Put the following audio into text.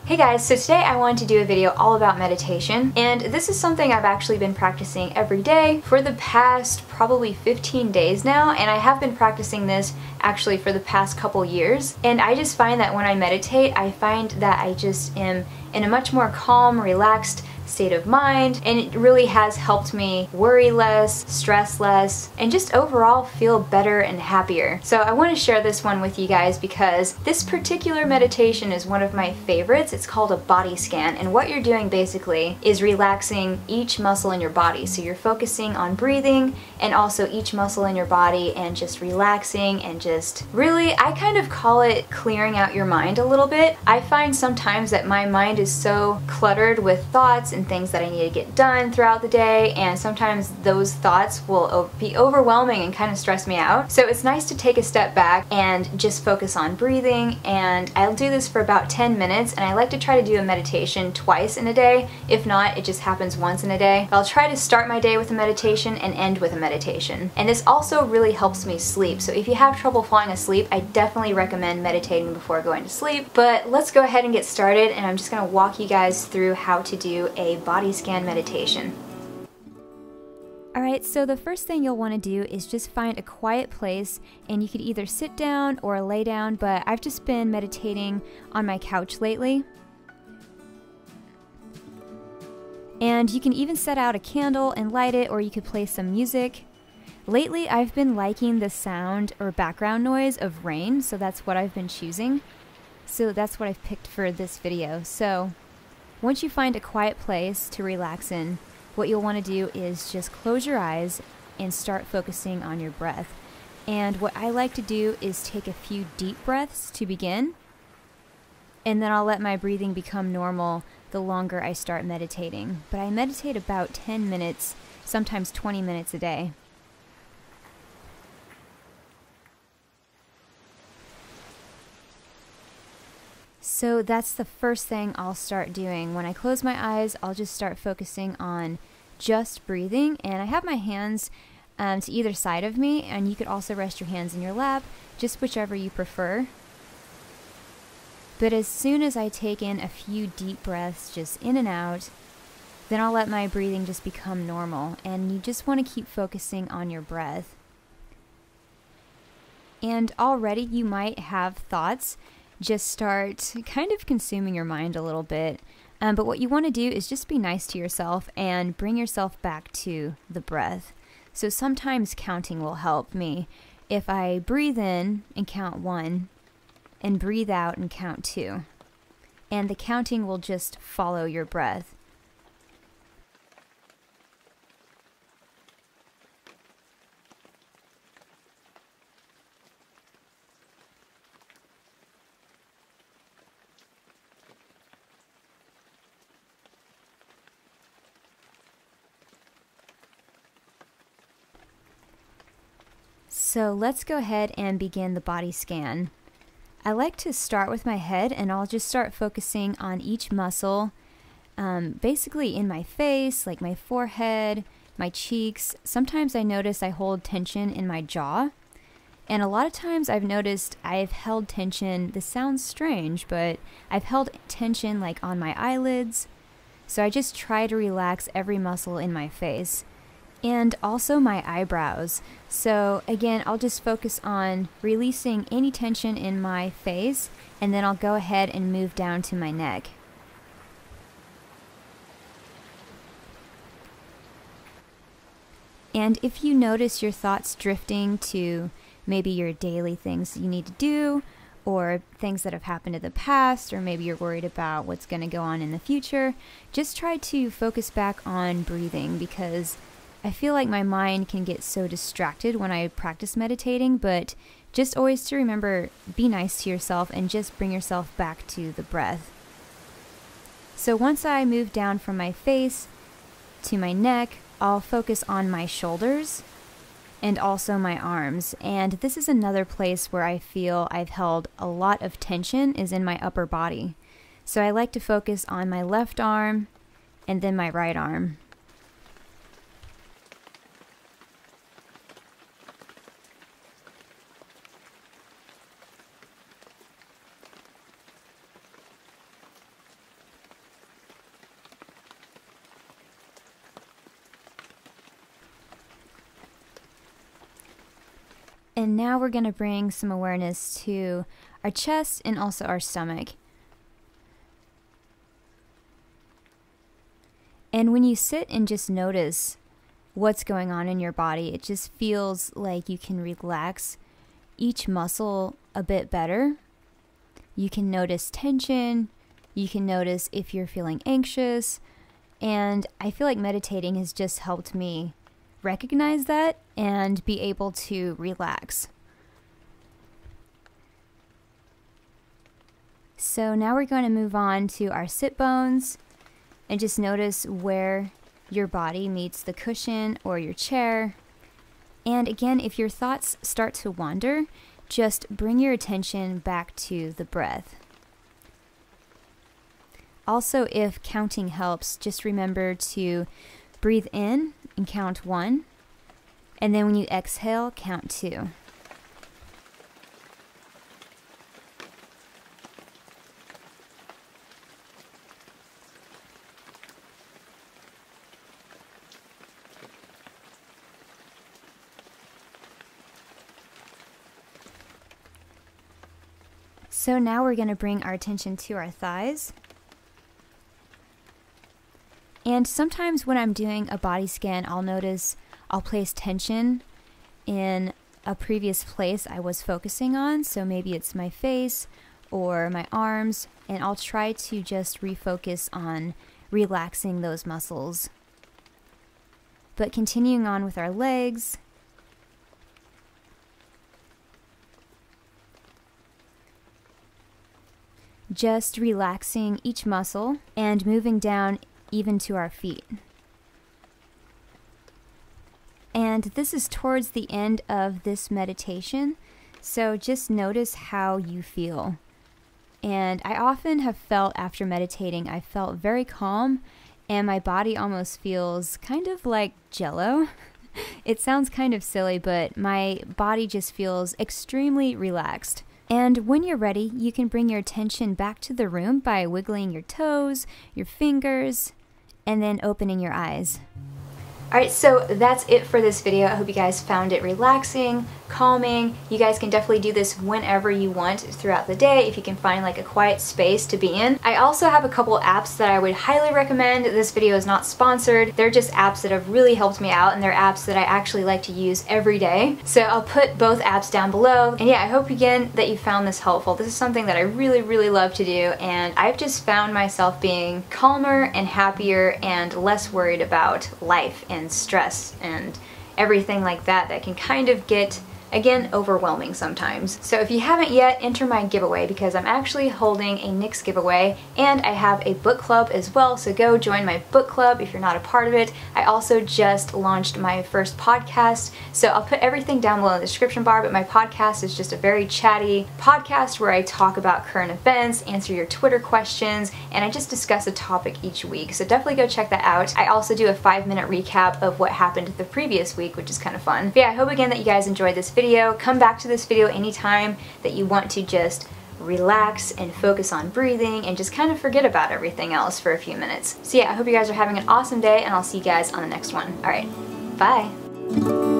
Hey guys, so today I wanted to do a video all about meditation, and this is something I've actually been practicing every day for the past probably 15 days now, and I have been practicing this actually for the past couple years. And I just find that when I meditate, I find that I just am in a much more calm, relaxed state of mind, and it really has helped me worry less, stress less, and just overall feel better and happier. So I want to share this one with you guys because this particular meditation is one of my favorites. It's called a body scan, and what you're doing basically is relaxing each muscle in your body. So you're focusing on breathing and also each muscle in your body and just relaxing and just really, I kind of call it clearing out your mind a little bit. I find sometimes that my mind is so cluttered with thoughts and things that I need to get done throughout the day, and sometimes those thoughts will be overwhelming and kind of stress me out. So it's nice to take a step back and just focus on breathing, and I'll do this for about 10 minutes, and I like to try to do a meditation twice in a day. If not, it just happens once in a day. I'll try to start my day with a meditation and end with a meditation. And this also really helps me sleep. So if you have trouble falling asleep, I definitely recommend meditating before going to sleep. But let's go ahead and get started, and I'm just going to walk you guys through how to do a body scan meditation. Alright, so the first thing you'll want to do is just find a quiet place, and you could either sit down or lay down, but I've just been meditating on my couch lately. And you can even set out a candle and light it, or you could play some music. Lately I've been liking the sound or background noise of rain, so that's what I've been choosing. So that's what I've picked for this video. So once you find a quiet place to relax in, what you'll want to do is just close your eyes and start focusing on your breath. And what I like to do is take a few deep breaths to begin, and then I'll let my breathing become normal the longer I start meditating. But I meditate about 10 minutes, sometimes 20 minutes a day. So that's the first thing I'll start doing. When I close my eyes, I'll just start focusing on just breathing, and I have my hands to either side of me, and you could also rest your hands in your lap, just whichever you prefer. But as soon as I take in a few deep breaths just in and out, then I'll let my breathing just become normal, and you just want to keep focusing on your breath. And already you might have thoughts just start kind of consuming your mind a little bit. But what you want to do is just be nice to yourself and bring yourself back to the breath. So sometimes counting will help me. If I breathe in and count 1 and breathe out and count 2, and the counting will just follow your breath. So let's go ahead and begin the body scan. I like to start with my head, and I'll just start focusing on each muscle, basically in my face, like my forehead, my cheeks. Sometimes I notice I hold tension in my jaw, and a lot of times I've noticed I've held tension, this sounds strange, but I've held tension like on my eyelids. So I just try to relax every muscle in my face. And also my eyebrows. So again, I'll just focus on releasing any tension in my face, and then I'll go ahead and move down to my neck. And if you notice your thoughts drifting to maybe your daily things you need to do, or things that have happened in the past, or maybe you're worried about what's going to go on in the future, just try to focus back on breathing, because I feel like my mind can get so distracted when I practice meditating. But just always to remember, be nice to yourself and just bring yourself back to the breath. So once I move down from my face to my neck, I'll focus on my shoulders and also my arms. And this is another place where I feel I've held a lot of tension, is in my upper body. So I like to focus on my left arm and then my right arm. And now we're going to bring some awareness to our chest and also our stomach. And when you sit and just notice what's going on in your body, it just feels like you can relax each muscle a bit better. You can notice tension, you can notice if you're feeling anxious, and I feel like meditating has just helped me recognize that and be able to relax. So now we're going to move on to our sit bones and just notice where your body meets the cushion or your chair. And again, if your thoughts start to wander, just bring your attention back to the breath. Also, if counting helps, just remember to breathe in and count 1, and then when you exhale, count 2. So now we're going to bring our attention to our thighs. And sometimes when I'm doing a body scan, I'll notice I'll place tension in a previous place I was focusing on. So maybe it's my face or my arms, and I'll try to just refocus on relaxing those muscles. But continuing on with our legs. Just relaxing each muscle and moving down even to our feet. And this is towards the end of this meditation, so just notice how you feel. And I often have felt after meditating, I felt very calm and my body almost feels kind of like jello. It sounds kind of silly, but my body just feels extremely relaxed. And when you're ready, you can bring your attention back to the room by wiggling your toes, your fingers, and then opening your eyes. Alright, so that's it for this video. I hope you guys found it relaxing, calming. You guys can definitely do this whenever you want throughout the day if you can find like a quiet space to be in. I also have a couple apps that I would highly recommend. This video is not sponsored. They're just apps that have really helped me out, and they're apps that I actually like to use every day. So I'll put both apps down below. And yeah, I hope again that you found this helpful. This is something that I really love to do, and I've just found myself being calmer and happier and less worried about life and stress and everything like that can kind of get, again, overwhelming sometimes. So if you haven't yet, enter my giveaway because I'm actually holding a NYX giveaway, and I have a book club as well, so go join my book club if you're not a part of it. I also just launched my first podcast, so I'll put everything down below in the description bar, but my podcast is just a very chatty podcast where I talk about current events, answer your Twitter questions, and I just discuss a topic each week, so definitely go check that out. I also do a 5-minute recap of what happened the previous week, which is kind of fun. But yeah, I hope again that you guys enjoyed this video. Come back to this video anytime that you want to just relax and focus on breathing and just kind of forget about everything else for a few minutes. So yeah, I hope you guys are having an awesome day, and I'll see you guys on the next one. Alright, bye!